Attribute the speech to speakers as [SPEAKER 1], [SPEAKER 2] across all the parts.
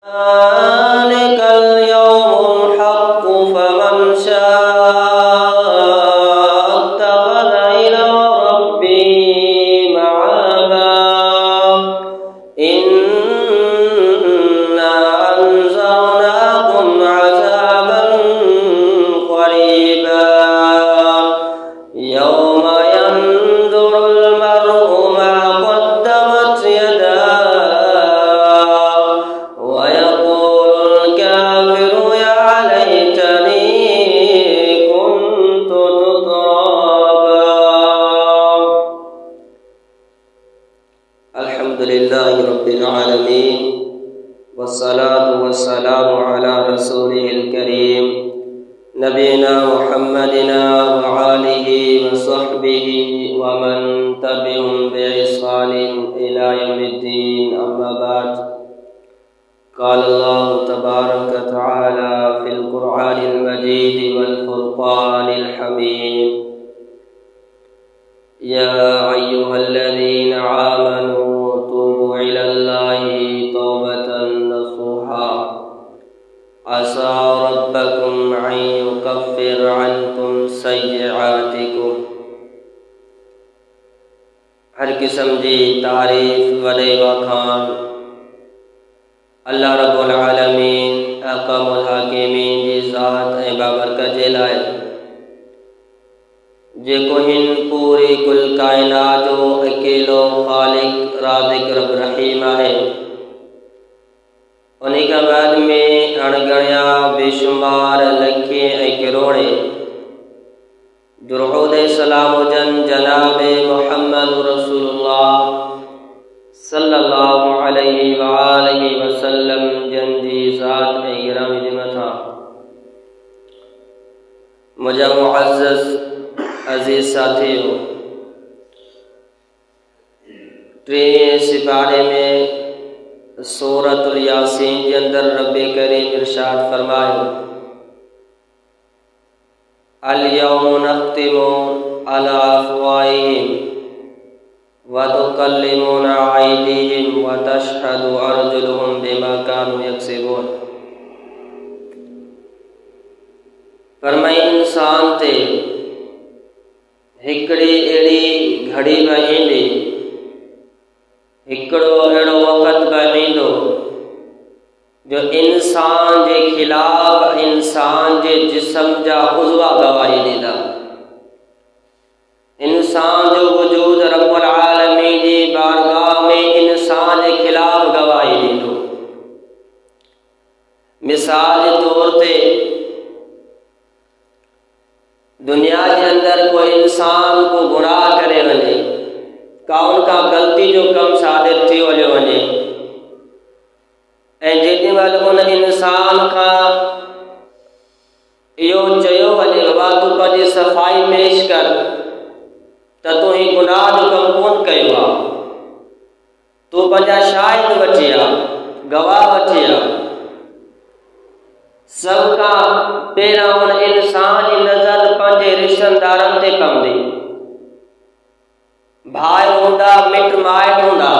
[SPEAKER 1] ذلك اليوم الحق فمن شاء اتخذ إلى ربه مآبا إنا أنذرناكم عذابا قريبا يوم ينظر المرء ما قدمت يداه ويقول الكافر يا ليتني كنت ترابا. الحمد لله رب العالمين والصلاة والسلام على رسوله الكريم نبينا محمدنا وآله وصحبه ومن تبعهم بإحسان إلى يوم الدين. أما بعد، قال الله تبارك وتعالى في القرآن المجيد والفرقان الحميد: يا أيها الذين آمنوا توبوا إلى الله توبة نصوحا عسى ربكم أن يكفر عنكم سيئاتكم. हर किस्म जी तारीफ़ वॾे वखान अल्लाह रब्बुल आलमीन अहकामुल हाकिमीन जी ज़ात ऐं बाबरकत जे लाइ जेको हिन पूरी कुल काइनात जो अकेलो ख़ालिक राज़िक़ रब रहीम आहे। उन्हीं खां बाद में अणगणिया बेशुमार लखे ऐं किरोड़े दुरूद सलाम हुजन जनाब मुहम्मद रसूलुल्लाह सल्लल्लाहु अलैहि वालैहि वसल्लम जन जी ज़ात ऐं गिरामी जे मथां। मुंहिंजा मुअज़्ज़ज़ अज़ीज़ साथियो, 3 सिपारे में सूरतुल यासीन के अंदर रब्बे करीम इरशाद फरमायो: अल यौम नख्तिमु अला अफ़वाहिहिम व तुकल्लिमुना अयदीहिम व तशहदु अर्जुलुहुम बिमा कानू यक्सिबून। फरमाई इंसान ते हिकड़ी अहिड़ी घड़ी बि ईंदी, हिकिड़ो अहिड़ो वक़्तु बि ईंदो जो इंसान जे खिलाफ़ इंसान जे जिस्म जा उज़वा गवाही ॾींदा। इंसान जो वजूद रब्बुल आलमीन जी बारगाह में इंसान जे खिलाफ़ गवाही ॾींदो। मिसाल जे तौर ते दुनिया के अंदर कोई इंसान को गुनाह करे वञे, का उनका गलती जो कम साबित थी वञो वञे ऐं जेॾी महिल उन इंसान खां इहो चयो वञे बाबा तूं पंहिंजी सफ़ाई पेश कर त तूं ही गुनाह जो कमु कोन कयो आहे, तूं पंहिंजा शाहिद वठी आ, गवाह वठी आ। सब खां पहिरियों उन इंसान जी नज़र पंहिंजे रिश्तेदारनि ते पवंदी। भाई हूंदा, मिट माइट हूंदा,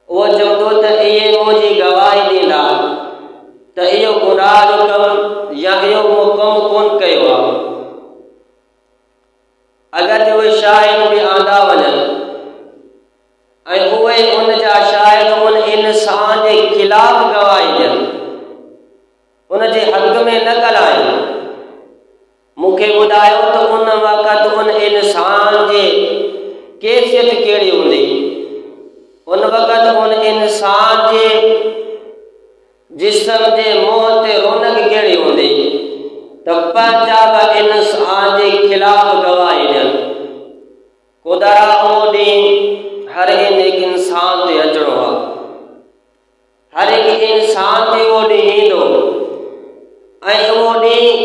[SPEAKER 1] उहो चवंदो त इहे मुंहिंजी गवाही ॾींदा त इहो गुनाह जो कमु या इहो कमु कोन कयो आहे। अगरि जो उहे शाहिद बि आंदा वञनि ऐं उहे उन जा शाहिद उन इंसान जे खिलाफ़ गवाही ॾियनि, उन जे हक़ में न ॻाल्हाइनि, मूंखे ॿुधायो त उन वक़्तु उन इंसान जे कैफ़ियत कहिड़ी हूंदी, उन वक़्तु उन इंसान जे जिस्म जे मुंहं ते रौनक कहिड़ी हूंदी त पंहिंजा बि इंसान जे खिलाफ़ गवाही ॾियनि। ख़ुदा उहो ॾींहुं हर हिकु इंसान ते अचिणो आहे, हर हिकु इंसान ते उहो ॾींहुं ईंदो ऐं उहो ॾींहुं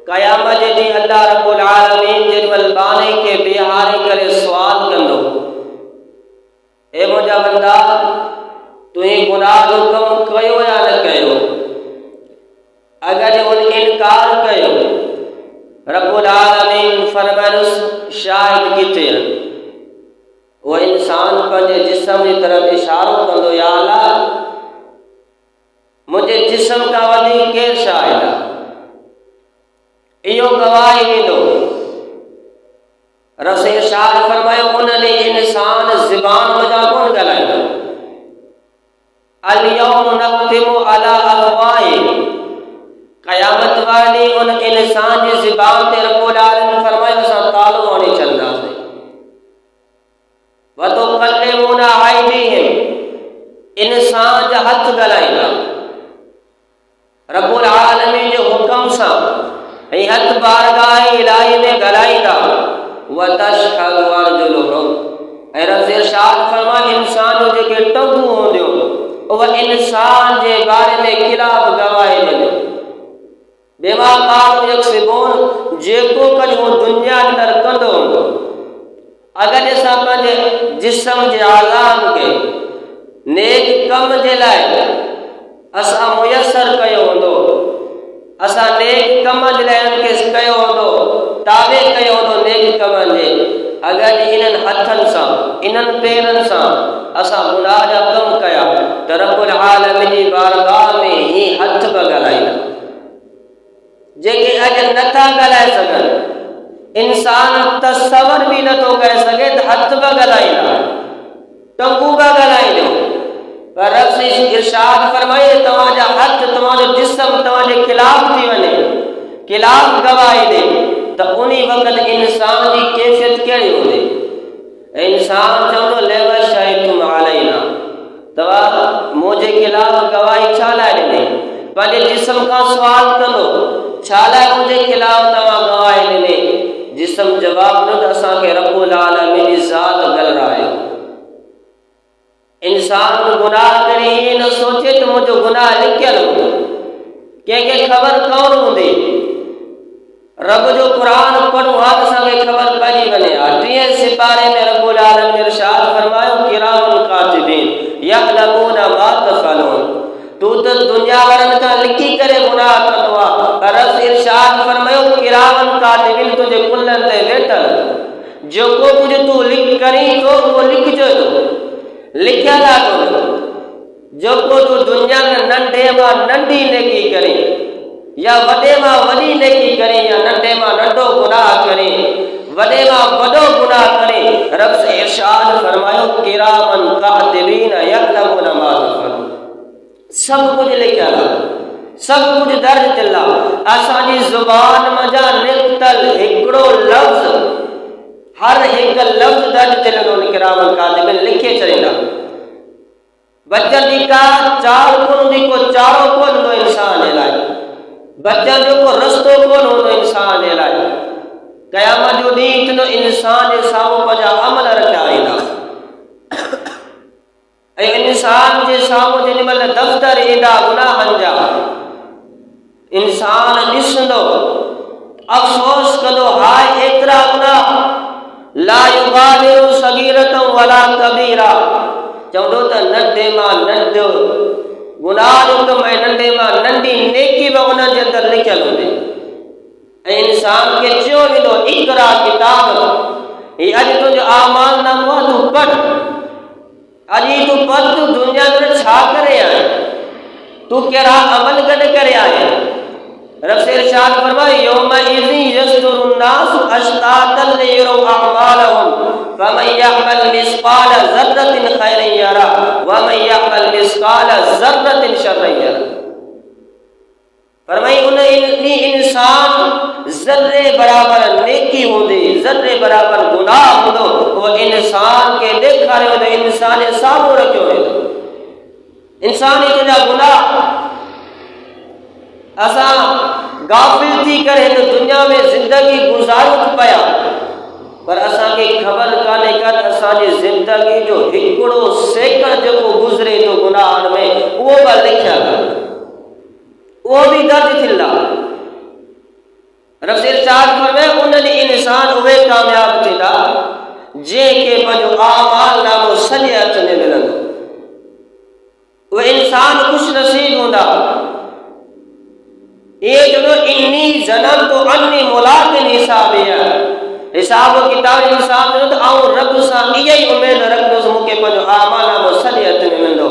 [SPEAKER 1] क़यामत जे ॾींहुं अल्लाह रब्बुल आलमीन जेॾीमहिल बाने खे बीहारे करे सुवाल कंदो, ए मुंहिंजा बंदा तूं ही गुनाह जो कमु कयो या न कयो? अगरि उन इनकार कयो, रब्बुल आलमीन फरमाइंदुसि शाहिद किथे आहिनि? वो इंसान पंहिंजे जिस्म की तरफ इशारो कंदो, या अल्लाह मुझे जिस्म का वधीक केर शायद इहो गवाही ॾींदो। रसूल इरशाद फरमायो उन ॾींहुं इंसान ज़ुबान वजा कोन ॻाल्हाईंदो। अल-यौम नख्तिमु अला अफ़वाहिहिम, क़यामत वारे ॾींहुं उन इंसान जी ज़ुबान ते रब्बुल आलमीन फरमायो असां तालो हणी छॾींदासीं। व तुकल्लिमुना अयदीहिम, इंसान जा हथ ॻाल्हाईंदा रब्बुल आलमीन जे हुक्म सां, ऐं हथ बारगाह इलाही में ॻाल्हाईंदा। व तशहदु अर्जुलुहुम, ऐं रसूल इरशाद फरमायो इंसान जो जेके टंगूं हूंदियूं उहे इंसान जे बारे में खिलाफ़ गवाही ॾींदियूं। बिमा कानू यक्सिबून, जेको कुझु हू दुनिया अंदरि कंदो हूंदो। अगरि असां पंहिंजे जिस्म जे आज़ान खे नेक कम जे लाइ असां मुयसर कयो हूंदो, असां नेक कम जे लाइ उनखे कयो हूंदो, ताबे कयो हूंदो नेक कमनि जे, अगरि इन्हनि हथनि सां इन्हनि पेरनि सां असां गुनाह जा कम कया त रब्बुल आलमीन जी बारगाह में ही हथ बि ॻाल्हाईंदा। जेके अॼु नथा ॻाल्हाए सघनि, इंसान तसवर बि नथो करे सघे त हथ बि ॻाल्हाईंदा, टंगूं बि ॻाल्हाईंदियूं। पर रसूल इरशाद फरमाए तव्हांजा हथ तव्हांजो जिस्म तव्हांजे खिलाफ़ थी वञे, खिलाफ़ गवाही ॾे, त उन वक़्तु इंसान जी कैफ़ियत कहिड़ी हूंदी। इंसान चवंदो लेव शहीदुम अलैना, तव्हां मुंहिंजे खिलाफ़ गवाही छा लाइ ॾिनी। पंहिंजे जिस्म खां सुवाल कंदो छा लाइ मुंहिंजे खिलाफ़ तव्हां गवाही ॾिनी। जिस्म जवाब ॾिनो त असांखे रब्बुल आलमीन जी ज़ात ॻाल्हायो। इंसान गुनाह करे ईअं न सोचे त मुंहिंजो गुनाह लिखियलु हूंदो, कंहिंखे ख़बर कोन हूंदी। रब जो क़ुरान पढ़ूं हा त असांखे ख़बर पइजी वञे हा। 30 सिपारे में रब्बुल आलमीन इरशाद फरमायो किरामन कातिबीन यअलमूना मा तफ़अलून, तू त दुनिया वारनि खां लिखी करे गुनाह कंदो आहे, पर रसूल इरशाद फरमायो किरामन कातिबीन तुंहिंजे कुल्हनि ते वेठल, जेको कुझु तूं लिख करी थो उहो लिखजो, लिखियल आहे। जेको तूं दुनिया में नंढे मां नंढी नेकी करे या वॾे मां वॾी नेकी करे या नंढे मां नंढो गुनाह करे वॾे मां वॾो गुनाह करे, रब से इरशाद फरमायो किरामन कातिबीन यअलमूना मा तफ़अलून, सब कुछ लिखियल आहे, सब कुछ दर्ज थियल आहे। असांजी ज़ुबान मज़ा निकतल हिकिड़ो लफ़्ज़, हर हिकु लफ़्ज़ दर्ज थियल हुन किरामन कातिबीन लिखे छॾींदा। बचन जी का चाल कोन हूंदी, को चारो कोन हूंदो इंसान जे लाइ, बचन जो को रस्तो कोन हूंदो इंसान जे लाइ। क़यामत जो ॾींहुं थींदो, इंसान जे साम्हूं पंहिंजा अमल रखिया वेंदा, ऐं इंसान जे साम्हूं जेॾी महिल दफ़्तर ईंदा गुनाहनि जा, इंसान ॾिसंदो अफ़सोस कंदो हाय एतिरा गुनाह, ला युगादिरु सगीरतन वला कबीरा, चवंदो त नंढे मां नंढो गुनाह जो कमु ऐं नंढे मां नंढी नेकी बि उन्हनि जे अंदरि लिखियल हूंदी। ऐं इंसान खे चयो वेंदो इक़रा किताब, ही अॼु तुंहिंजो आमाल नामो आहे, तूं पढ़, अॼु तूं पढ़, तूं दुनिया में छा करे आहीं, तूं कहिड़ा अमल गॾु करे आहीं। रब से इरशाद फरमाए यौमइज़ि यस्दुरु नासु अश्तातन लियुरौ अअमालहुम फमन यअमल मिस्क़ाल ज़र्रतिन खैरन यरा वमन यअमल मिस्क़ाल ज़र्रतिन शर्रन यरा। फरमाई उन इंसान ज़र्रे बराबर नेकी हूंदी, ज़र्रे बराबर गुनाह हूंदो, उहो इंसान खे ॾेखारियो वेंदो, इंसान जे साम्हूं रखियो वेंदो। इंसान ई तुंहिंजा गुनाह असां गाफ़िल थी करे हिन दुनिया में ज़िंदगी गुज़ारूं पिया, पर असांखे ख़बर कान्हे का त असांजी ज़िंदगी जो हिकिड़ो सेकंड जेको गुज़रे थो गुनाहनि में उहो बि लिखियल आहे, उहो बि दर्ज थियल आहे। रब इरशाद फरमाए उन ॾींहुं इंसान उहे कामयाब थींदा जंहिंखे पंहिंजो आमाल नामो सॼे हथ में मिलंदो, उहे इंसान ख़ुशि नसीब हूंदा। ये जो इन्नी जन्म तो अन्नी मुलाक़िन हिसाबिया, हिसाब किताब इंसान जो तो आऊं रब सां इहा ई उमेद रखंदुसि मूंखे पंहिंजो आमाल नामो सॼे हथ में मिलंदो।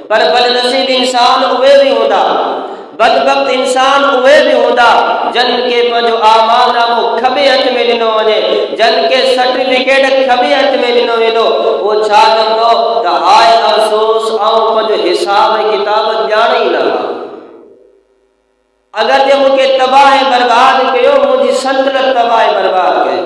[SPEAKER 1] पर बदनसीब इंसान उहे भी होंदा, बदबख्त इंसान उहे भी होंदा जन के पंहिंजो आमाल नामो खबे हथ में ॾिनो वञे, जन के सर्टिफिकेट खबे हथ में ॾिनो वेंदो, वो छा कंदो त हाय अफ़सोस आऊं पंहिंजो हिसाब किताब ॼाणे ई न। अगर जे मूंखे तबाह बर्बाद कयो, मुंहिंजी सल्तनत तबाह बर्बाद कयो,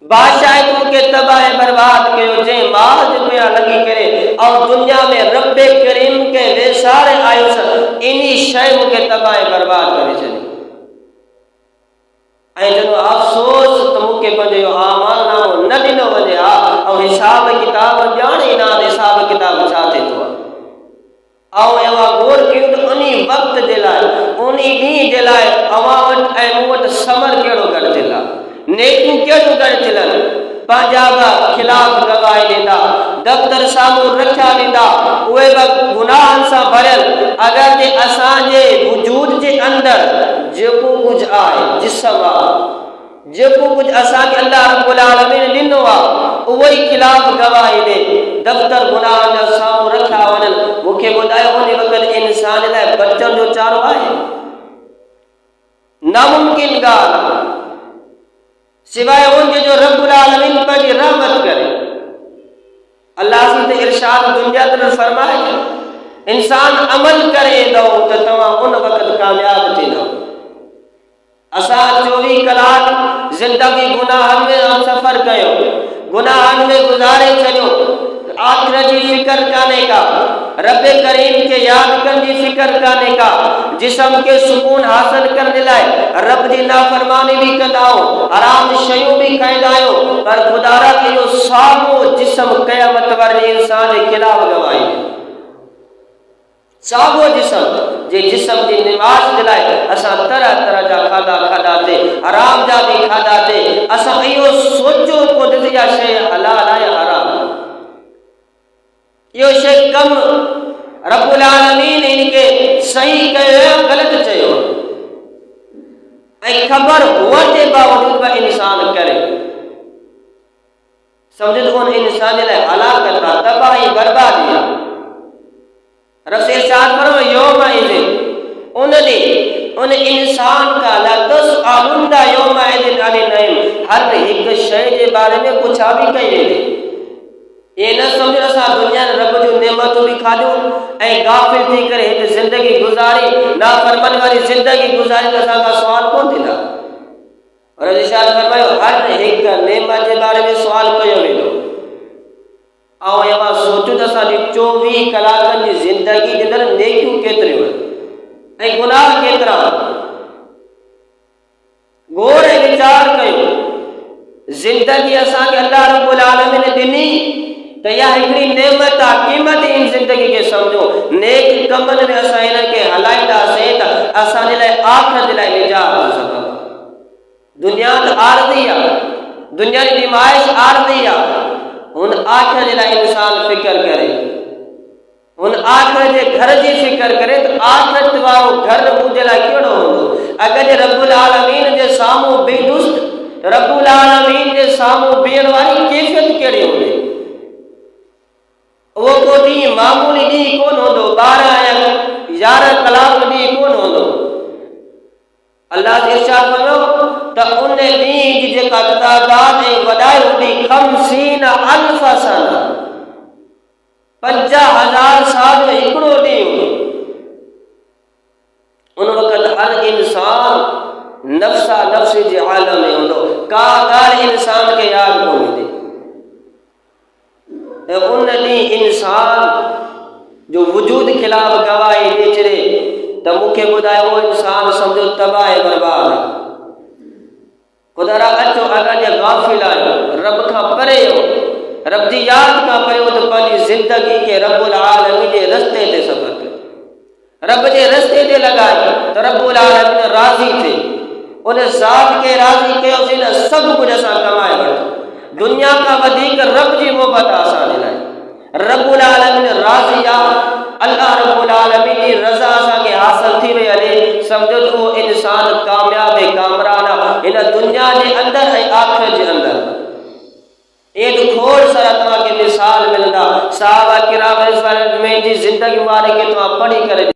[SPEAKER 1] बादशाह मूंखे तबाह बर्बाद कयो, जंहिं माल जे पिया लॻी करे ऐं दुनिया में रब्बे करीम के वेसारे आयुसि, इन्ही शइ मूंखे तबाह बर्बाद करे छॾी। ऐं जॾहिं अफ़सोस त मूंखे पंहिंजो आमाल नामो न ॾिनो वञे हा, ऐं हिसाब किताब ॼाणे ई न हिसाब किताब छा थिए थो। ऐं अवां गौर कयूं त उन वक़्त जे लाइ, उन ॾींहं जे लाइ अवां वटि ऐं मूं वटि समर कहिड़ो गॾिजियल आहे, नेकियूं कहिड़ियूं गॾिजियल आहिनि। पंहिंजा बि ख़िलाफ़ गवाही ॾींदा, दफ़्तर साम्हूं रखिया ॾींदा, उहे बि गुनाहनि सां भरियल। अगरि जे असांजे वजूद जे अंदरि जेको कुझु आहे, जिस्म आहे, जेको कुछ असांखे अल्लाह रब्बुल आलमीन ॾिनो आहे, उहो ई ख़िलाफ़ गवाही ॾे, दफ़्तर गुनाह जा साम्हूं रखिया वञनि। मूंखे ॿुधायो उन वक़्तु इंसान लाइ बचण जो चारो आहे? नामुमकिन ॻाल्हि, सिवाय उनजे जो रब्बुल आलमीन पंहिंजी रहमत करे। अल्लाह से इरशाद दुनिया ते फरमाए, इंसान अमल करे ईंदो त तव्हां उन वक़्तु कामयाब थींदो। असां 24 कलाक जिंदगी गुनाहनि में सफ़र कयो, गुनाहनि में गुज़ारे छॾियो, आख़िरत जी फिक्र कान्हे का, रब करीम के याद करण जी फिक्र कान्हे का, जिस्म के सुकून हासिल करण लाइ रब जी नाफरमानी भी कंदा आहियो, हराम शयूं भी खाईंदा आहियो, पर खुदा रा इहो साॻियो जिस्म क़यामत वारे इंसान जे ख़िलाफ़ गवाही ॾे। साॻियो जिस्म जे जिस्म जी निमाज़ जे लाइ असां तरह तरह जा खाधा खाधासीं, हराम जा भी खाधासीं। असां इहो सोचो कोन त इहा शइ हलाल आहे या हराम, इहो शइ कम रब्बुल आलमीन इनके सही कयो या ग़लति चयो, ऐं ख़बर हुअण जे बावजूद बि इंसान करे, समझो त उन इंसान जे लाइ हलाकत आहे, तबाही बर्बादी आहे। रसूल इरशाद फरमाए यौमइज़िन, उन ॾींहुं उन इंसान का लतुसअलुन्ना यौमइज़िन अनिन नईम, हर हिकु शइ जे बारे में पुछा भी कई वेंदी। ये न समझो असां दुनिया में रब जूं नेमतूं भी खाधियूं ऐं गाफ़िल थी करे हिकु ज़िंदगी गुज़ारी, नाफ़रमानी वारी ज़िंदगी गुज़ारी, त असां खां सुवाल कोन थींदा। रसूल इरशाद फरमायो हर हिकु नेमत जे बारे में सुवाल कयो वेंदो। ऐं अवां सोचो त असांजी 24 कलाकनि जी ज़िंदगी जे अंदरि नेकियूं केतिरियूं आहिनि ऐं गुनाह केतिरा। गौर ऐं वीचार कयो, ज़िंदगी असांखे अल्लाह रब्बुल आलमीन ॾिनी त इहा हिकिड़ी नेमत आहे, क़ीमत इन ज़िंदगी खे सम्झो। नेक कमनि में असां हिनखे हलाईंदासीं त असांजे लाइ आख़िरत जे लाइ निजात जो सबबु आहे। दुनिया त आरज़ी आहे, दुनिया जी निमाइश आरज़ी आहे, उन आख़िरत जे लाइ इंसान फिक्र करे, उन आख़िरत जे घर जी फिक्र करे त आख़िरत वारो घर मुंहिंजे लाइ कहिड़ो हूंदो। अगरि रब्बुल आलमीन जे साम्हूं बेदुस्त, रब्बुल आलमीन जे साम्हूं बीहण वारी कैफ़ियत कहिड़ी हूंदी? उहो को ॾींहुं मामूली ॾींहुं कोन हूंदो, 12 या 11 कलाक ॾींहुं कोन हूंदो। अल्लाह इरशाद फरमायो त उन ॾींहं जी जेका तादाद ऐं वॾाई हूंदी 50,000 साल, 50,000 साल में हिकिड़ो ॾींहुं हूंदो। उन वक़्तु हर इंसान नफ़्सा नफ़्स जे आलम में हूंदो, का ॻाल्हि इंसान खे यादि कोन ईंदी। ऐं उन ॾींहुं इंसान जो वजूद ख़िलाफ़ गवाही ॾेई छॾे त मूंखे ॿुधायो उहो इंसान सम्झो तबाह बर्बाद आहे। खुदा रा अचो अगरि जे गाफ़िल आहियो, रब खां परे हो, रब जी यादि खां परे हो, त पंहिंजी ज़िंदगी खे रब्बुल आलमीन जे रस्ते ते सफ़र कयो, रब जे रस्ते ते लॻायो त रब्बुल आलमीन राज़ी थिए। उन ज़ात खे राज़ी कयोसीं न सभु कुझु असां कमाए वठो। दुनिया खां वधीक रब जी मोहबत आहे असांजे लाइ। रब्बुल आलमीन राज़ी आहे, अल्लाह रब्बुल आलमीन जी रज़ा असांखे हासिल थी वई हले, सम्झो त उहो इंसान कामयाब ऐं कामरान आहे हिन दुनिया जे अंदरि ऐं आख़िरत जे अंदरि। एक खोड़ सारा तव्हांखे मिसाल मिलंदा। सहाबा किराम अजमईन जी ज़िंदगी वारे के तो पढ़ी करे